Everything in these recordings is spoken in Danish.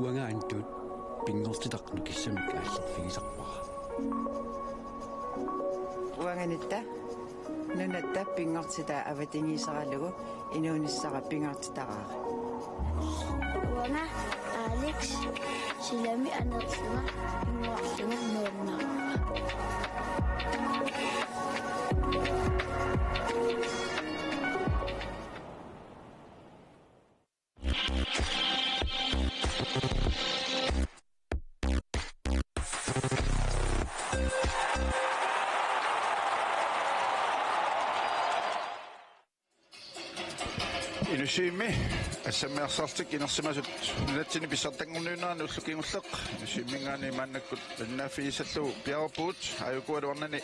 uangaantut pingortitaqnu kissamik aallifigisarpara uanganitta Nunaata pingortita avatingisaralugu inuunissara pingortitaraari uanga Alex silami anertuna pingortuna nuunna Inusiimi Assammik inersimasut Nunaatini pissartanngorniunneq ullukingullaq inusiimingaani maannakkut annaafiisallu piarpuut ajukualuarnani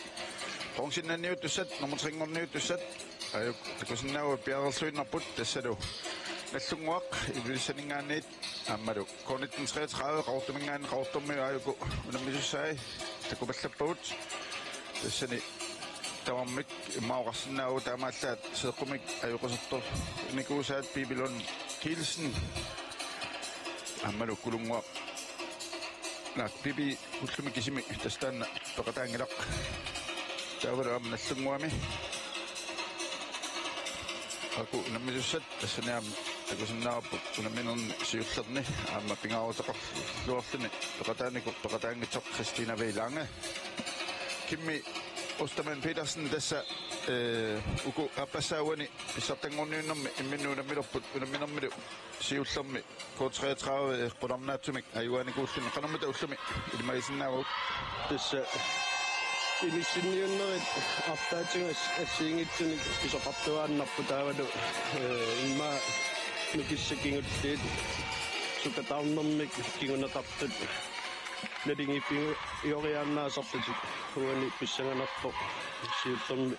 bronze-nanniunneq tussat nummer-3-ngorniut tussat ajuk takusinnaava piarerluinnarput tassalu nallunguaq ilulissaningaaniit aammalu K-1933 qaortumingaani qaortummi ajuku unammisussaai takupallappagut tassani tawammik imauqarsinnaagu taamaallaat seeqqumik ajuqasertor nikuusaat Bibilon Kielsen ammalu kulunguaq naak pipi ullumik isimi tastaanna peqataangilaq taavalu aam nallunguami aku nammisussat tassaniaam takusinnaarpu unamminun siullerni aamma pingaaruteqar luorluni peqataangitsoq Christina Veilange kimmi Ostaman Petersen tässä uku apassaavani pissartanngorniunnermi imminnuunammilerput unamminermilu siullermi K-1933 qulornaatsumik ajuaanikuullumi qanermita ullumi ilmaisinnaavuk tässä inissinniunnerit artaatigas assiingitsunik isoqartuaannarpu taavalu imma nukissakinguttiit sukataarnermik kinguneqartut nalingipigu ioriaannaasarlutik uani pissanganarpo siullermi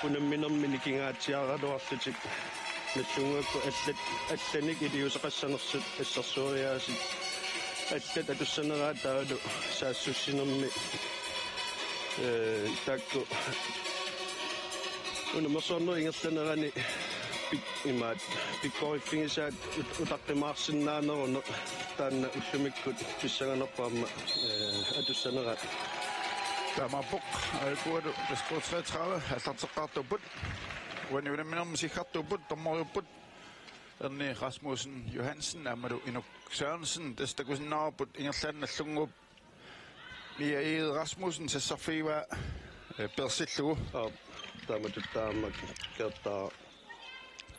unamminermi nikingaatiaraluarlutik nallunguakku allanik iliuseqassanersut assarsuuriaasit allat atussaneraat taavalu saassussinermi taakku unamersorner ingerlanerani imaat pikkoriffingisaat utaqqimaarsinnaaneruneq taanna ullumikkut pissanganerpaamma atussaneraat taamappoq ajukualu K-1933 аллартеққартуппут уани унамминерми сиггартуппут тормориуппут эрни Rasmussen Johansen амалу инук Sørensen тастакусиннаарпут ингерлаанналлунгуп Mia Rasmussen sassarfiiva persilluu taamatuttaammak kertaa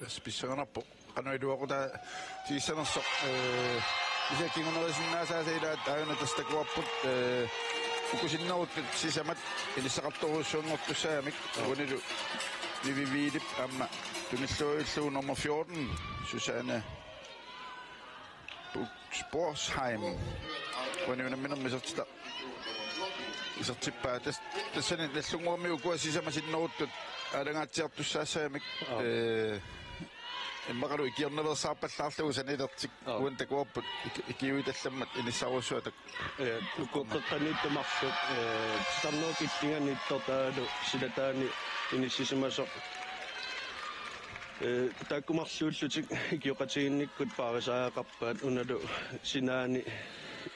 spissanarpo qanuiluaquta tiissanersoq isakkingunerisinnaasaasailaat aayuna tastakuarput ukusinnerut sisamat ilissaqartoruussuunngortussaamik unilu vivivilip amma tunilluillu nummer 14 Susanne Sporsheim uniunamminermisertita isertippaa tassani nallunguami ukua sisamasinnerittut alangaatsiartussaassaamik immaqalu ikiorneversaarpallaarlugu sanilertik uan takuarput ikiuitallammat inissaruussuatak ukoqqaqqaniittumarlut starnerukillinganiittortaalu silataani inissisimasoq taakkumarluullutik ikioqatiginnikkut paarisaaqarpaat unalu sinaani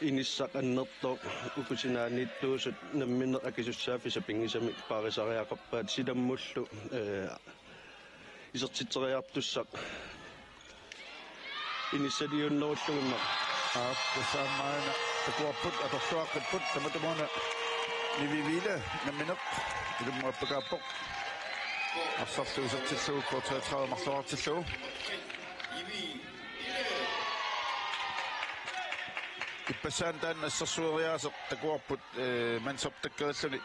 inissaqannertoq ukusinaaniittuusut namminer akisussaaffisa pingisami paarisariaqarpaat silammullu isertitteriartussaq inissaliunnerullugunneq tasaamaana takuarput atorluaqqipпут tamatumuuna nivivile nammineq ilummuappakaappoq arsarlu isertillugu K-1933 marluartillugu Ippassaan taanna assarsueriaaseq takuarput mansartakkerilluni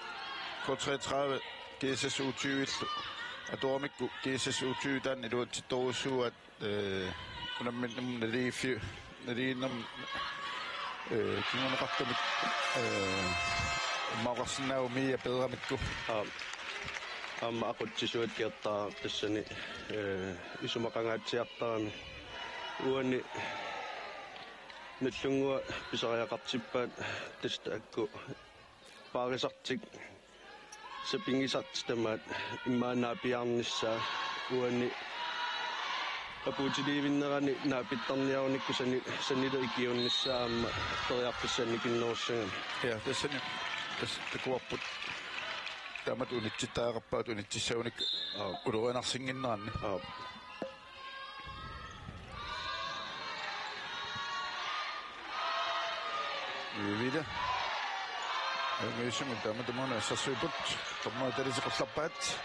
K-1933 GSS-U20 atuamikku GSS-U20 taanna iluatsittoruussuat unamminnum naliinnerm kinguneqartumik maaqarsinnaagu miia pederamikku amma aqutsisuat kertaa tassani isumaqangaatsiartarami uani nallungua pisariaqartippaat tasta akku paarisartik sapingisartitamaat immaanaapiarnissaa uani апуутилиивиннерани наапиттарниарунникку санилу икиуннissaама ториарпассанникиннерусsagan ja тассани такуарпут тамат унитситаагаппаат унитсissauник улурианарсингиннеранни вида Møsum der med demona så søbut kommer der det så slappat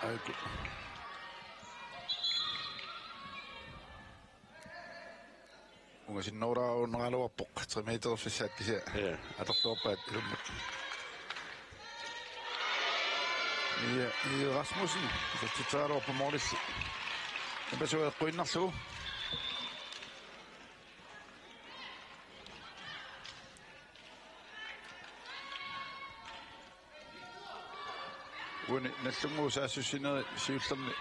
Aiku Unga sin nora on ngalawapok 3 meter fissat kisia atortuappaat ilummat Ja Rasmussen så titaaro på morlis Epäsuo qinnarlugu When nallungu saassusineri siullerni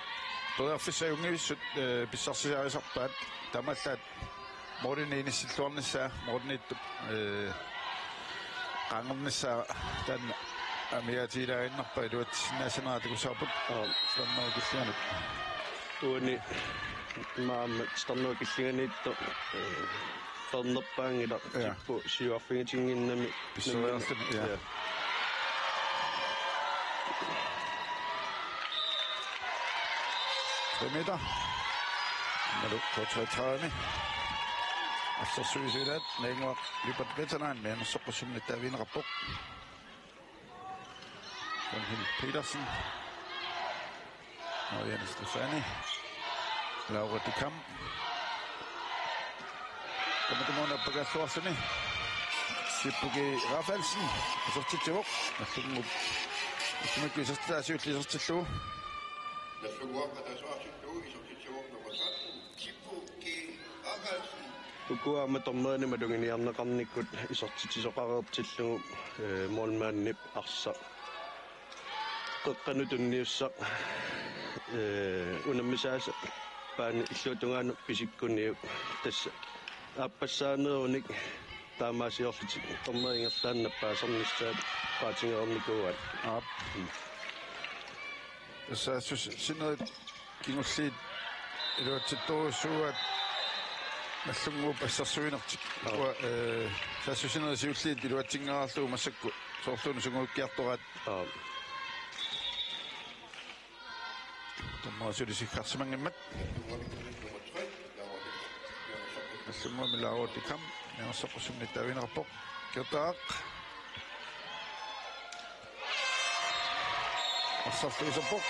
toriarfissajungivissut pissarsisarisarpaat tamallaat morini inissilluarnissaa moriniittup qaangernissaa taanna amiatiilaaginnarpa iluatsinnaasanaatikusarput stannerukillianut tuuni maamma stannerukilliganiittu fernerpaangila tippu siuarfigitinginnami pissariarlumi ja meter. Når på 33. Og så synes jeg, at Nængler løber veteran med en så personligt, der vinder rapport. Von Hill Petersen. Og Jens Stefani. Laura Dukam. Teman-teman op på gasforskerne. Sippugi Rafaelsen. Og så til Tjok. Og så må vi ikke så stille sig ud, så til Tukua matommaani madunginiarneqarnikkut isortitisoqareertillugu moolmaannip arsa qeqqanutunniussa unammisaasa paani illuutungaanu pisikkuniu tassa aappassaaneriunik taamaasiorliti tormeringerlaannappaasernissaat qaatingeernikuat Tässä sinne kingulliit iluatsittuussuat nallungu passarsuinertik tässä sinne siulliit iluatsingaarluu massakku soorluunu sungukkiartorat tommaasulisikkarsimangimmat nallungu milaaruutikam neersoqqusumnittaavinerpok kirtaaq Arsarluisapok.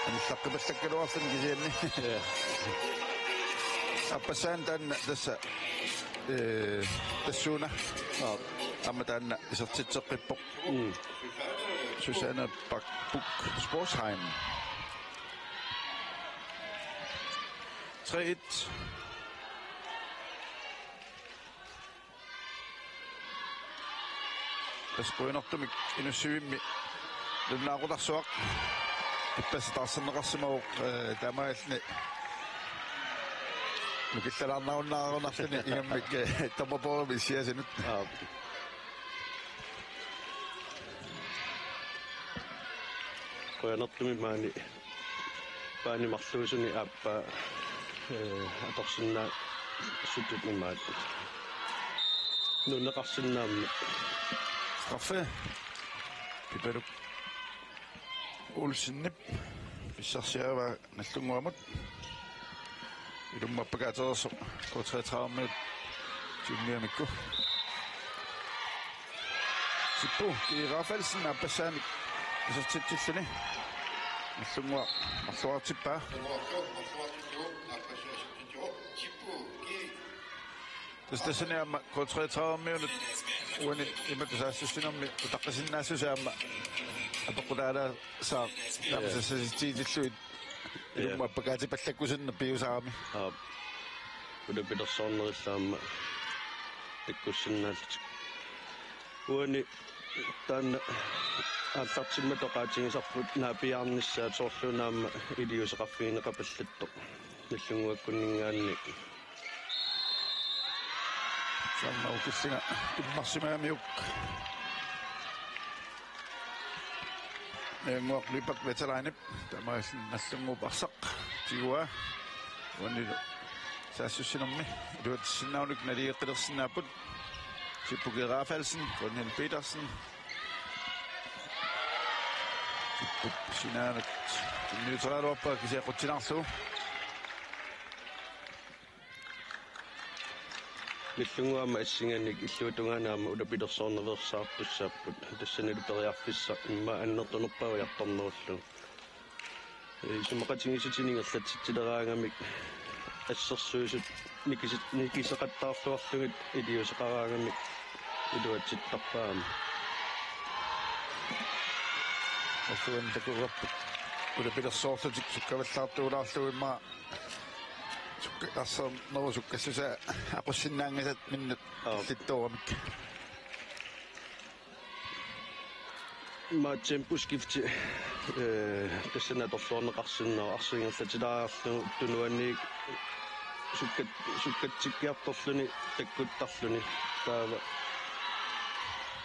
Anillaqqipallakkuluarlun kisianni. Appassaan taanna tassa tassuuna. Amma taanna isertitseqqippok. Susanne Bak-Buk Sportsheim. 3-1. Tasquinartumik inussivimmi Nunaaqullarsuaq ippassitaarsanneqarsimauq taamaallni mikillalаарnaunnaarunarluni ingammik tamotorumi siasinut qoyanertumi maani paanimarluusuni aappa atorsinnaa sututnimaat nunneqarsinnaammi straffe piperuk Olsennip pissarsiava nallunguamut ilummappakaatererso 33 minut timmiamikku sippu i Rafaelsen appassaani isertitsilluni nallungua marluartippaa Tässäniamma 33 minut uani imatasaassissinarmi utaqqasinnaassusaamma апаққулаала саа намсассаситииллуит илуммаппакаатипаллаккусинна пиусаарами улапилерсоорнериллаама таккуссиннааллит уани таанна ааллартимма тоқаатингисарпут наапиаарниссаат соорлуунаама илиусеқарфиинеқапаллатто наллунгуаккуннингаанни саммаукиссинга иммарсимаамиук ngok lipak veteraanip tamasin nassungub arsaq tigua wani saassusinermi duatsinaunik naliiqqilersinnaaput sippuki Rafaelsen Gunhild Petersen sipput sinaanak neutraaluarpa kisiaqutsinarlu Millunguama assinganik illuutungaanaama ulapilersoorneversaartussaapпут тассанилупериарфисса имма аннертунерпауиарторнеруллу сумақатингисутинигерлатситсилераангамик ассерсуусут никисеқаттаарлуарлугит илиусеқараангамик илуатситтарпаама асуан такурраппут улапилерсоорлутик суккаваллаартуулаарлуимма Assam nousukkassasa aqussinnaangasat minnat littoramik ma tempuskifti tassana torluorneqarsinnaa arsuingerlatilaarlu tunuanniik sukkatsikkiartorluni takkuttarluni taava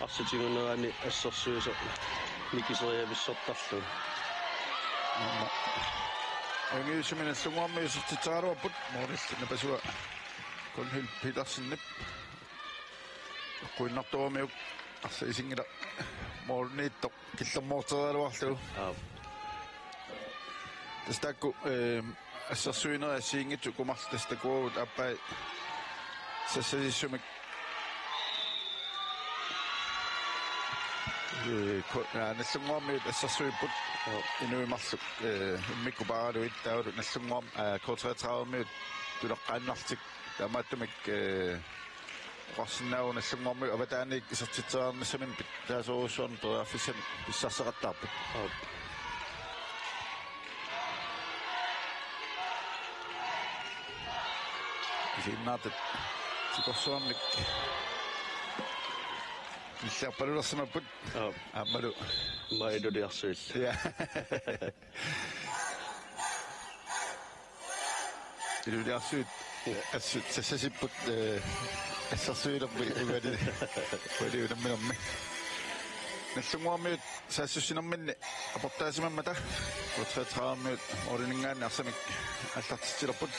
arsatiguneraani assersuusa nikiseriavissortarlu Angisumin sungommi sitsaruaput morisna pasua Gunhild Petersen kuinnartuamiuk arsisingila morniittoq killermoorteraluarlu tastakku assersuinera asiingitsu kumartastakuut appai sassasissumik nallungormi assersuiput inuimarsuk immikkupaaraluit taulu nallungorm K-1933 tuleqqaannartik tamaattumik qarsinnaau nallungormi avataannik isertitseernissamin pittaasoruussuarn periarfissan pissarseqattaarput isinnaatat sikorsuarnik Illarpalulersimapput ammalu mailuliarsuill ja iluliarsuit assut sassasipput assarsuilermi valiunamminermi nallungormiut saassussinerminni aportaasimammata K-1933 oriningaanni Assammik аллартитсилерпут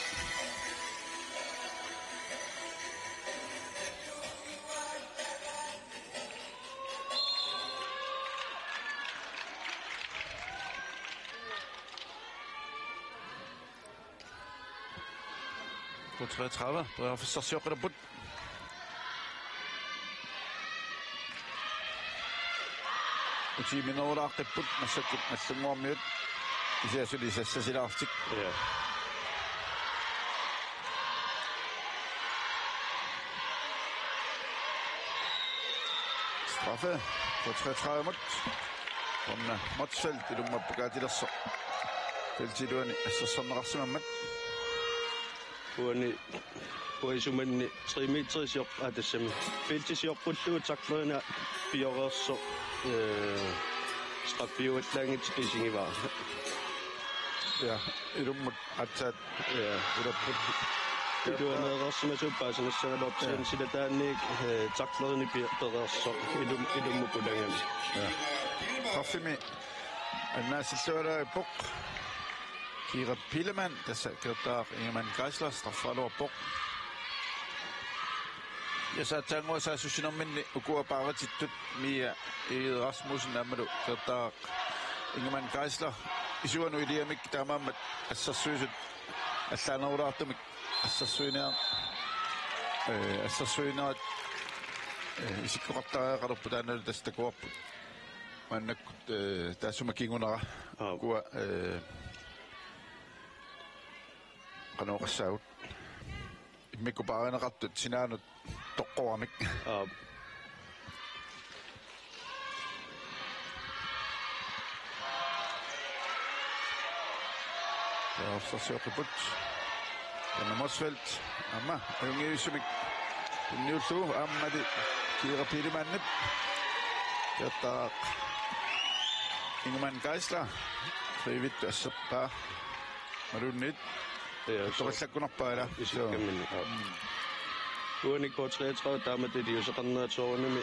K-1933 periarfissarsiоqilерпут utiiminerulaaqqipput massakkut nallungormiut isiasuli sassasilaartik straffe K-1933 mut onna Motsfeldt ilummappakaatilerso feltiluani assassorneqarsimammat uani uisumanni 3 meterisior atassami feltisiorpullugu taklerina piorerso strappiuallaangit isingivaa ja ilummut atsaat ulapput iluaneerersimasuppaasanassanabortsen silataanniik taklerini pererso ilummukulangami Traffimi annaasillualaippoq Kira Pileman tässä kertaa Ingemann Kreisler straffaluarpoq ja saatsaangua saassussinerminni ukuapaaratittut Mia Eged Rasmussen ammalu kertaa Ingemann Kreisler isuanu iliamik taamaammat assarsuusut allaanerulaartumik assarsuinerat isikkoqartariaqalerpu taanalu tastakuarput mannakkut taassumakingunera kua qanoqassagut immikkupaarineqartut sinaanut toqqoramik Afsarsioqiput Anna Motsfeldt amma ayungiussumik inniullu ammali Kira Pilemannip kertaa Ingemann Kreisler frivilligt assappa malunnit torissakkunarpaala isukkamminni uani K-1933 taamati liuseqarneratoornami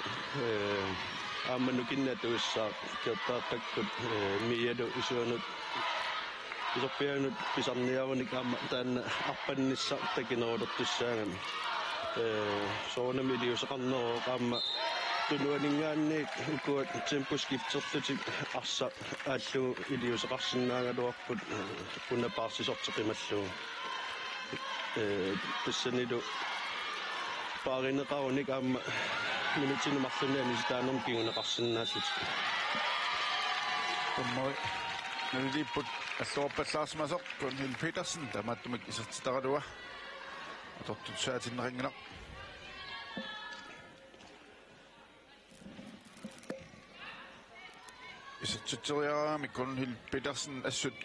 ammanukinna tuussaa kertaaqakkut miiadu isuanut isoppianut pisarniarunik amma taanna arpannissa takinerulortussaangami soornamiliusaqarneroo qaamma tunuaningaanniik ikuat tempuskipterlutik arsa aallu iliusaqarsinnaangaluarput unapaarsisorteqimallu tassanilu paarineqarunik aamma minutinumarluniani sitaanerm kinguneqarsinnaallut tommoi naliliipput аллуарпаллаарсмасоқ Gunhild Petersen тамааттумик исертитаралуа атортутсаатиннерингинақ исертитсериараами Gunhild Petersen ассут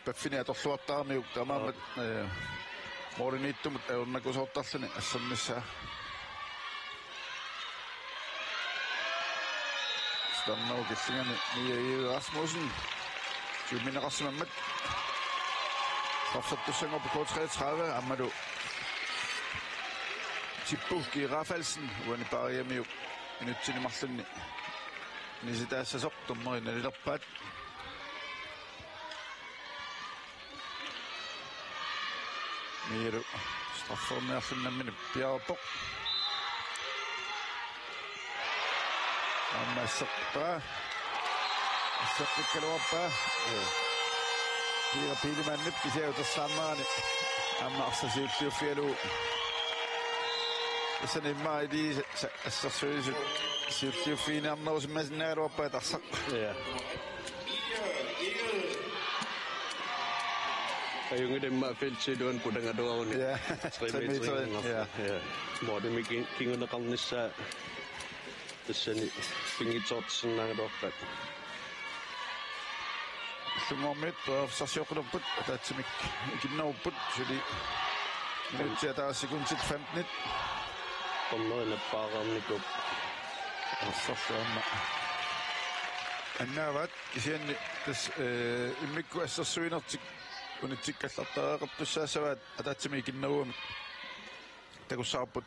паффиниаторлуартаармиук тамаамат мориннииттумут аернакусоортарлуни ассернissaa станнау киллингани Mia Rasmussen Jumineqarsimammat Rafsattussangor på K-1933 Amadu Tippu Girafalsen uani pariamiu inutsinimarlunni nisitaassasor tummeri nalilerpaat miilu strafforniarlunnammini piarappoq amma asserpaa Assakkaluappa Pira pilimannip kisiautassaamaani amma arsasiulliuffialu isanimma idi assarsuisut siulliuffiiniarnerusimmasinnaagaluappa tarsaq ja ayungidemma feltsiluan pudangaduaruni ja 3 meter ja mortemi kinguneqarnissaa tassani pingitortsinnaagaluarpat Sungomit sasjoquluput taatsimik ikinnarupput suli minuuttia taas sekuntit 15 qommerinappaaramnikup arsarlaamma annaavat kisianni tas immikku assarsuinertik unitsikkallartaraaqertussaasavaat ataatsimi ikinnaruamik takussaarput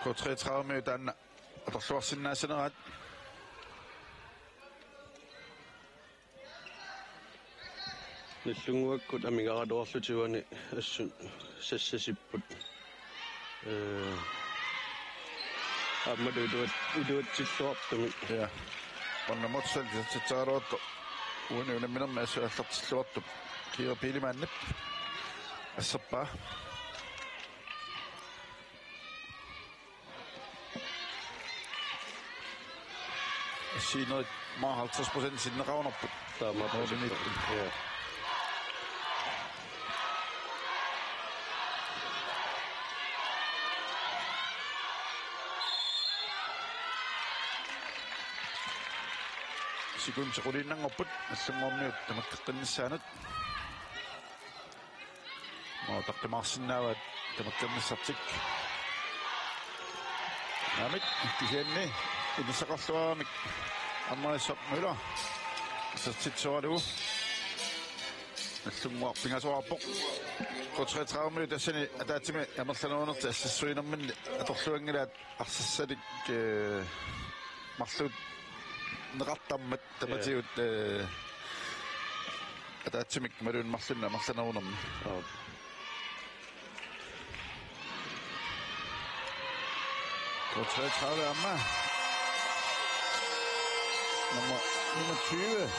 K-1933 taanna atorluarsinnaassaneraat nallunguakkut amingaraluarlutiuani assun sassasipput ammadu iluatsilluartumik ja qonnamortsal titsaaruatto uuni unamminerma assuallartilluartup kiira piilimaannip asserpaa assiinerit maa 50% sinneqarunerput taamaapasippa ja Sikunsequlinnangorput allungormiut tamakkeqqinnissaanut taqqimаарsinnaavat tamakkernisartik namik kisianni inissaqarluaramik аммаиссармила сертитсуалу allunguarpingasuarpoq K-1933 тассани атаатими амерлануунерти ассассуинерминни аторлуангилаат арсассалик марлуут неқартармат таматиут атаатимик малуун марлунна амерлануунерми K-1933 амма nummer 20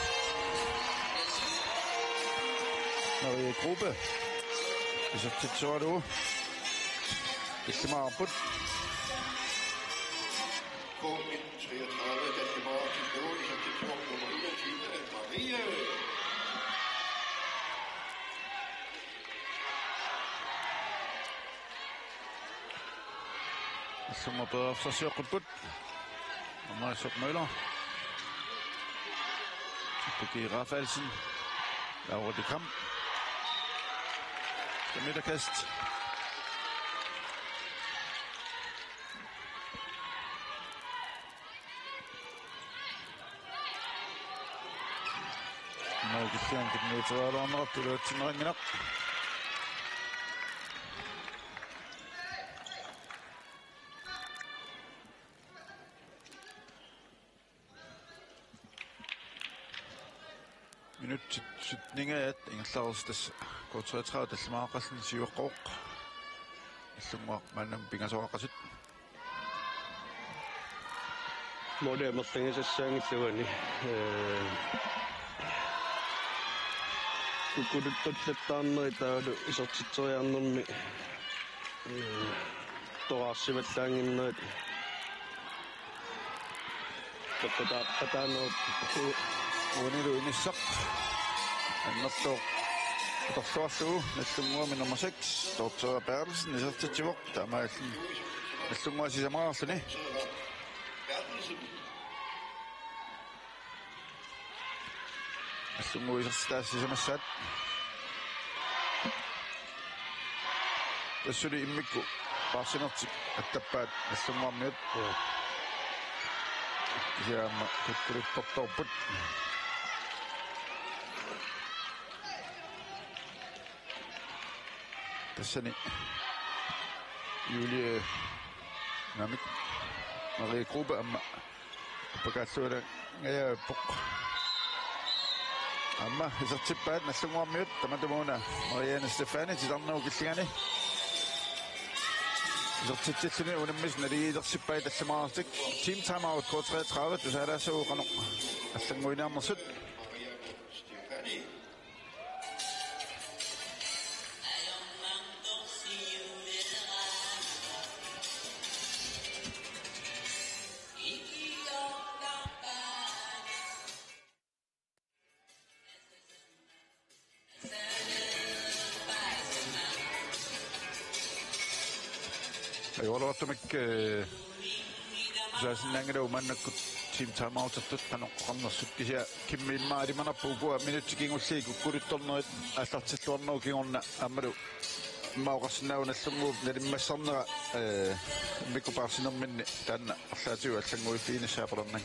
Marie Gruppe så tæt du det skal meget på K-1933 der skal bare til nummer 21 Marie som er bedre så ser godt og mig så møller Girafalsen over det kamp. Midterkast. Nå, det er ikke den nødt til at være andre. Det er til noget mindre. minut sutningaat ingerlaarustas K-1933 tallumaaqallan siuqqooq иллунгуа маннам пинgasоқақасут моде мерлангисассаангиллуани куккулуттарлаттаарнери таалу исертитсериарнэрми тоаарсиваллаангиннерит тоққатааппатаанерут уунилу иниссақ аннертоо торлуарлугу наллунгуами номер 6 доктор Bertelsen исертитсивоқ таамааллин наллунгуасисамаарлуни наллунгуисерситаассисамассаат тассули иммикку парсинертик аттаппаат наллунгуарниут яама куккулуттортоорпут тассани Юлия намик мари группа амма пакассула я пок амма исертиппаат наллунгуармиут таматамуна Мариана Стефани тидарнау киллигани исертитсиллуни унаммис налигиидерсиппаи талламаартик тим таймаут K-1933 тусаалаассагуу аллангуинаарнерсут Aassammik saasinnaangalo mannakkut team timeoutertut qanoqqarnersut kisia kimmiimmaalimanarpuukua minuttikingulli kukkuluttornerit аллартиллуарнеру кигорна аммалу иммаоқарсинауналлунгууп налиммассарнера миккупаарсинерминни таанна арлаатиу аллангуиффиинissaaperlernak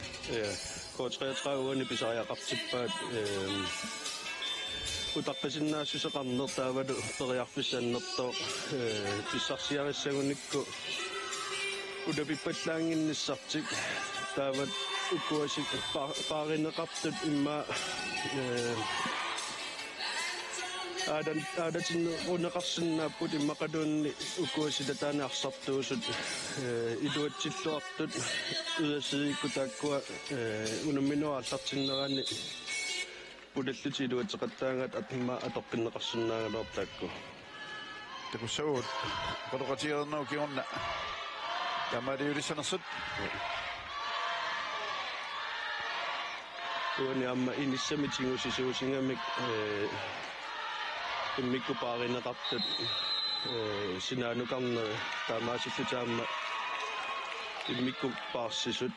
K-1933 писариақартиппаат утаққисиннаассусеқарнертаавалу периарфиссааннертоо писсарсиариссагуникку удапиппаллаангинниссартик таават уккуасик пааринеқартут имма аадатин унеқарсиннааппут иммақалуунни уккуасита таанаарсартуусут илуатсиллуартут уясиикку тааккуа унамминуааллартиннерани пулаллутилуатеқаттаангат атма атоққиннеқарсиннаагалуартаакку такуссагуут қодоқатиернау кигорна тамариулиссанерсут уани амма иниссамитингусисуусингамик иммиккупааринеқартут синаанукарнери таамаасиллутаама иммиккупаарсисут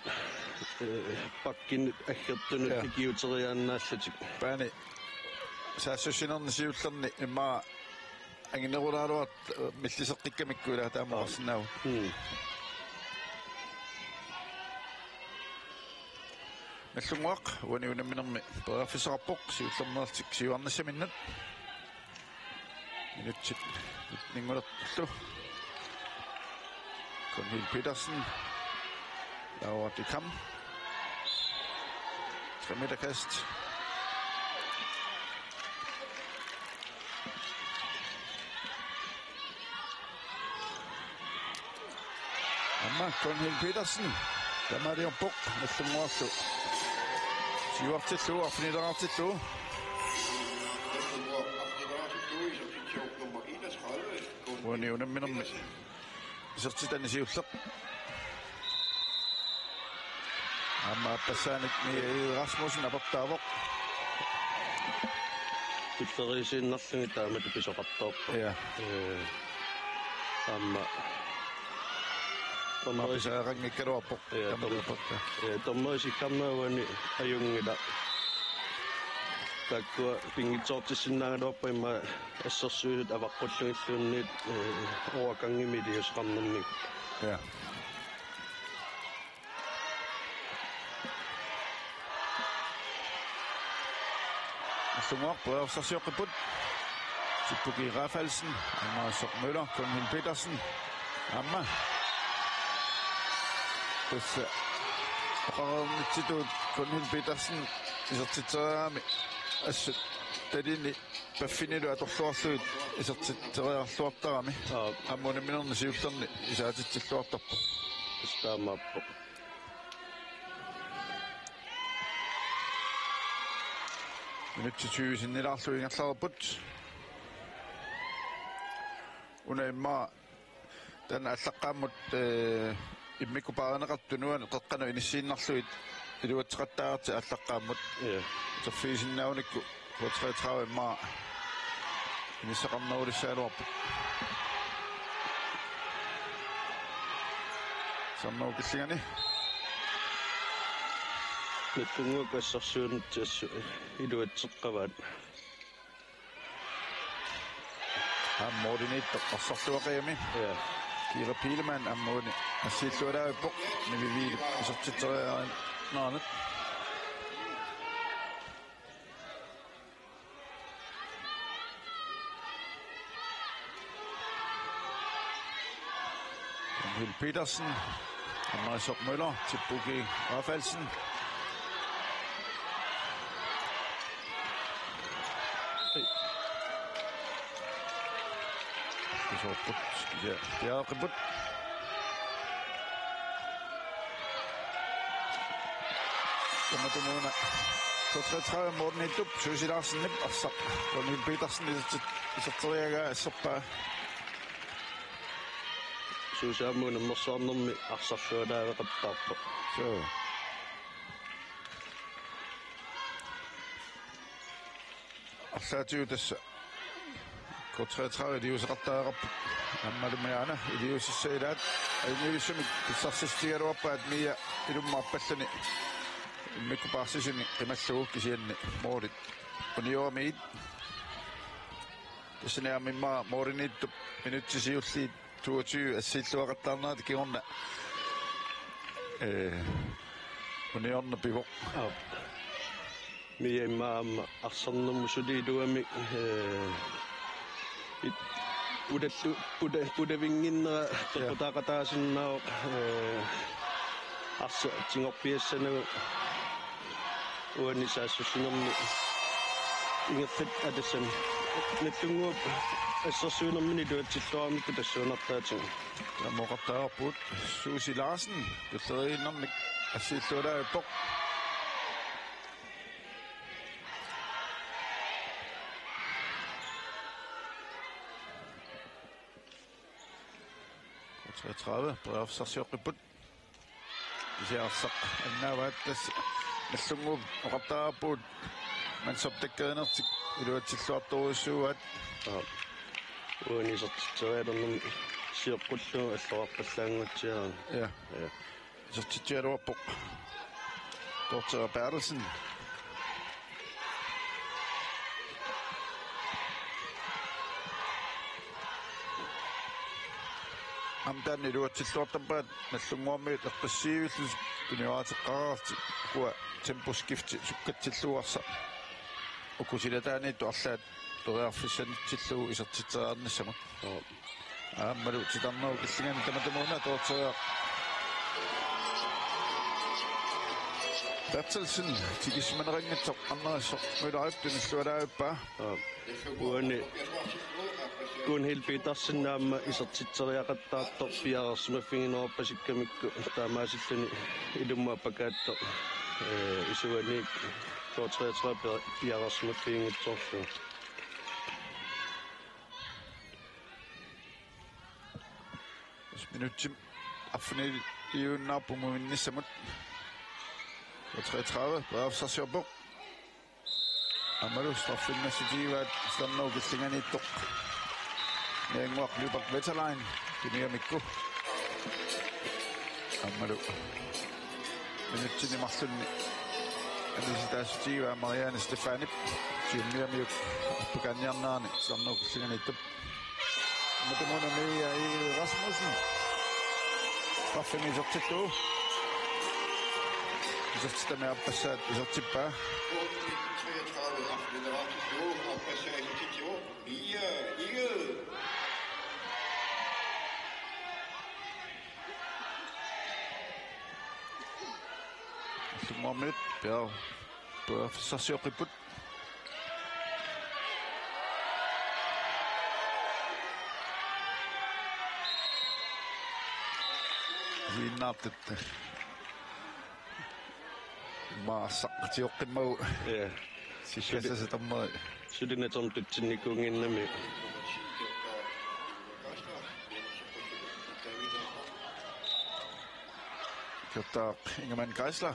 паккин аггертунут икиутериааннааллутик паани саассусинерни сиуллерни имма ангинерулааруат миллисеққиккамиккула таамаорсинааву наллунгуақ уани унамминерми периарфиссақарпоқ сиуллернеэртик сиуарнассаминнут минутсит нингулертуллу Konhil Petersen laver det kam. 3 meter kast. Amma Konhil Petersen. Der er det en buk med Sumorso. 7-2 og Fniderartillu. Hvor nævner man om Sertitan siullaq amma Assammik ni Rasmussen aportaavoq питтерисиннарлуги таамат писоқартоорп ja амма писаарангиккалуарпоқ тамалуаппа томмоисиккарнаагуани аюнгила таккуа пингитсоортиссиннаагалуарпа имма ассерсуусут аваққуллугиллуунниит оакангимилиусеқарнэрник ja Assammik prøver sig selv på Tippuki Rafalsen, Amma Sok Møller, Konhil Petersen, Amma. Tässä Konhil Petersen, iso titsarami, assut talini paffiниlu atorluarluit isерtitteriarluartarami ammuniminerni siullerni isaatitsilluartarpu istaamaappo minutti 20 sinnilaarluingerlarput unaimma tan allaqqaammut immikkupaaraneqartunuan qeqqanu inissiinnarluit iluatseqattaarti allaqqaammut terfiisinnaunikku 33 imma inisseqarnerulisaaluarput sammaukillingani Nettungu kassarsuunut tiassu iluatseqqavaat ammoodiniitto qassarluaqayami kiira piilemaan ammuuni assiillualaavippoq niviviilu isertiteriaran naanut Hill Petersen, Andreas Møller, Tibuki Rafaelsen. Så put, ja, det er rebut. Kommer til måned. På 33 Morten Hiddup, Susie Larsen nip og så på Hill Petersen så tror jeg så bare suusaammuuna mersaarnermi arsarlualaaveqattaarpo så Arsatiu tässä K-1933 idiuseqartaareqarpu ammalumiaana idiusissailaat ainiuissumik pissarsistigaluarpaat mia ilummaarpallani immikkuparsisini qimallugu kisianni moorit unioramiit tassaniaamimma mooriniittup minuttisiulliit 22 assiilluaqattaarnaat kiorna uniorna pivoq miimmaamma arsarnermu suliiluami pudavinginnera terputaaqataasinnaoq arsa tingorpiassanagu uanisaasussunermi ingerfit atassami nettunguup assarsuunermini luatsilluaramikku tassuunartaatin ammoqartaarput Susie Larsen tulleriinnernik assiillualaavippoq K-1933 breafsarsiorqiput isiarsaq annaavaattas nallunguup oqartaarput mansoptakkerinertik iluatsilluartoruissuuat uanisertiterialernermi siorqullu allorarpallaangutsiaran ja isertitialuarpoq Dorther Bertelsen amdan iluatsilluartarpaat nallunguarmiit eqqassiivillus univaatеққараарти куа темпускифти суккатсиллуарса укусилатааниитту арлаат ториарфиссанитсиллугу исертитераарниссамут ааммалу титарнеру киллингани таматамуна тоортериа Bertelsen тигисманерингатсоқ аннериссоқ мулариптун иллуалаавиппаа уани kun Hill Petersen naamma isertitteriaqattaartor piarersmaffinginoorpasikkамикку таамаасиллани илуммааппакаатто исуаник K-1933 piarersmaffinngitsorlu минутим афни иуннаарпумуиннissamут K-1933 breafsarsiorpoq амалу страффиннасситиваат сланноо киллинганииттоқ Nenguaq Lübeck Wetterlein, Kiniamikku. Ammalu. Minuttini marlunni. Anisitastiva Marianne Stefanip. Kiniamiuk. Appakanjarnaani. Sarnuukillinganittup. Mutumuna Mia I Rasmussen. Straffing isertillu. Isertitami appassaat isertippaa. 33 Mohammed, ja, breafsarsiorqiput Hinnaartit. Maassaqtiuqqimmagu. Ja. Sikkassa tammai. Sydinneton tytsinnikkunginnami. Kjortaaq Ingemann Geisler.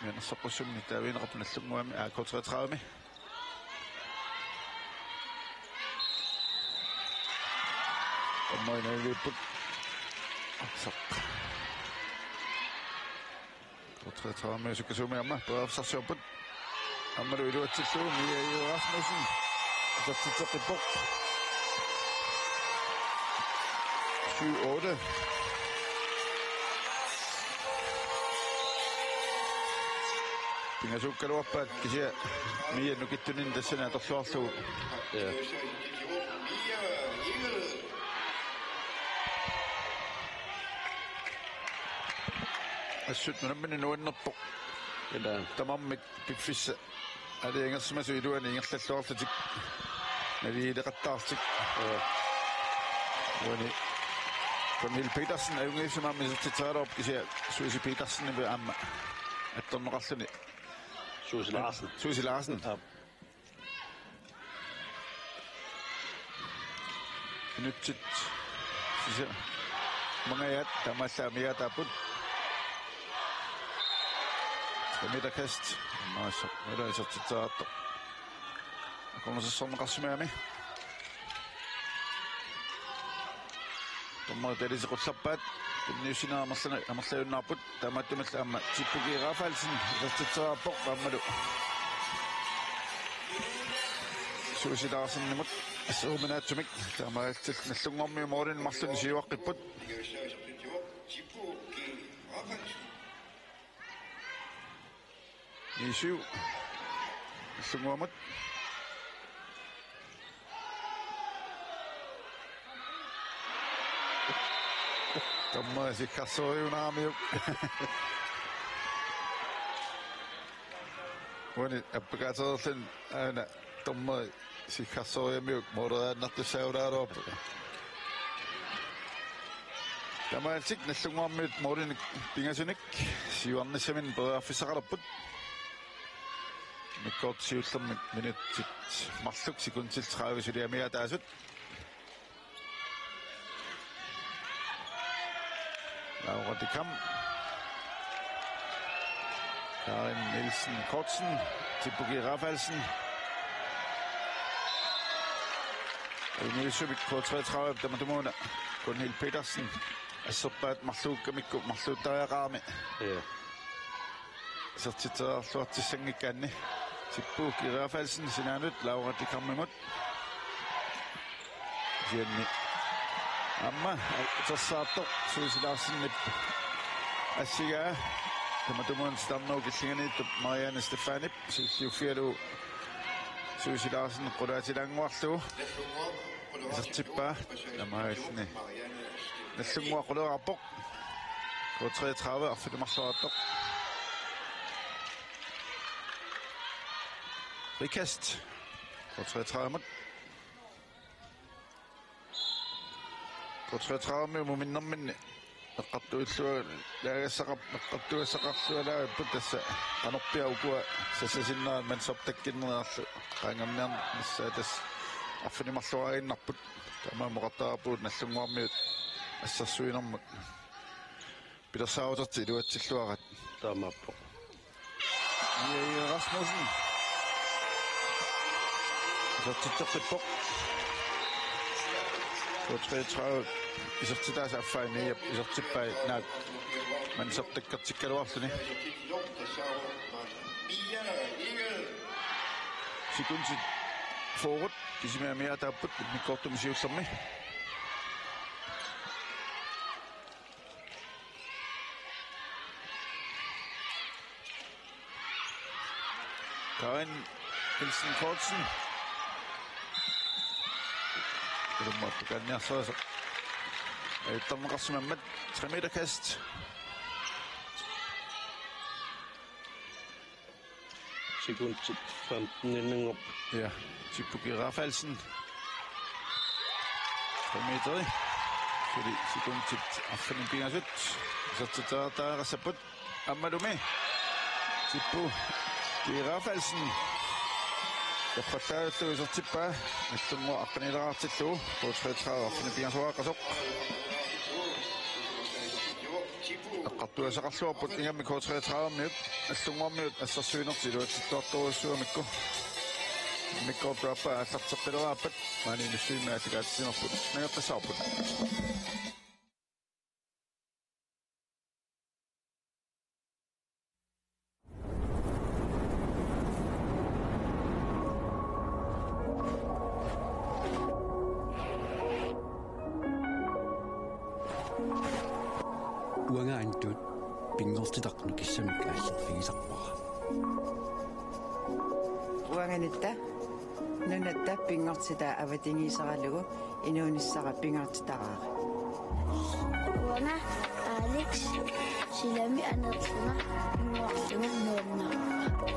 Men soqussunni taaviineqarpunallunguami K-1933. Ammainailiipput. Saq. K-1933 sukkasuumi amma paafsarsuarput. Ammalu iluatsillugu Mia Rasmussen. Tatsitseqippoq. 7-8. Pingasukkaluarpaat kisia Mia nukittunin tassana torluarlugu. Ja. Assut nunammini nuannerpoq. Ila. Tamammik piffissa. Aliangersmasu iluani ingerlalluarlutik. Naviileqattaartik. Wani. Konil Petersen ayungiisumaammi sertitsaalorup kisia Susi Petersen ibu amma. Attorneqarluni. Susi Larsen. Ja. Nutsit. Sisa. Mangayat tamallaamiataaput. Midagkast. Maassa. Meillä ei sertitsaatto. Kolmasessa on kassumeami. Tommoinen telisi kutsappaat. Nysinä amaslayunnaaput. Tamattumalla amma tippuki Rafaelsin. Sertitsaappoq ammadu. Susi Larsen nimut. Assuuminaatsumik. Tamaatsil nallungormi moorin marlun siuaqqipput. Niisiu. Nallunguamut. Tommoinen sikkassoriunaamiuk. Wani appakaatsorlun aina tommoinen sikkassoriumiuk muodoraannartu sauraaruapu. Tämä on sik nallunguammiut moorin pingasunik. Siuarnissamin peraffissaqarput. Mikkort siullermik minutsit marluk sekuntil 30 suliamiataasut. Laura de Kam. Karin Nielsen Kortsen. Tippuki Rafaelsen. Nilsubik K-1933 Tamatumuuna. Konil Petersen. Asserpaat marluukkamikku marluuttariaqaarmi. Ja. Sertitsaarluartissangikkaanni. Tippuki Rafaelsen sinaanut Laura de Kammimut. Sianni. Amma tassaartoq Susi Larsen assigaa Tamatumuun starnuu killinganiittup Marianne Stefanip silliuffialu Susi Larsen qulaatilaanguarlugu isertippaa amaallni nallungua qulerarpoq K-1933 arfilumarluartoq Rikast K-1933 K-1933 muminnerminni eqqartuillua laagassaqap eqqartuassaqarlualaapput tassa qanorpia ukua sassasinnaar mansartakkinnerarlu qaangamniarnissaa tass arfinimarluariinnarput tamaamoqartaarpuut nallunguarmiut assarsuinermak pilersaavuterti iluatsilluarat Taamappo. Rasmussen sertitseqippoq K-1933 isertitaas affaani isertippaa naak mansartakkartikkaluarluni sekunsit forward kisimaamiataapput mikkortumisiullermi Karin Nielsen Kortsen Ilummaattu kanniarsoasa. Tarneqarsimammat 3 meter kast. Sekundsit 15 Ja, Tippuki Rafaelsen. 3 meter. Fordi sekundet aften pingasut. Så tager rassaput. Amadume. Tippu. Det er Rafaelsen. Jeg prøver at det så tippa. Efter må akkanidra til to. På 33 aften pingasua kasok. Akattua sa kasoput inga med kort 33 minut. Efter må minut altså sønder til det. Står sur mikko. Mikko droppa satsa pedalapet. Man i syy med at det sin oput. Men at saput. Uanga antut pingortitarnu kissamik aallit figisarpara. Uanganitta Nunaata pingortita avatingisaralugu inuunissara pingortitaraari. Uanga Alex silami anertuna pinguartunga Nunaata.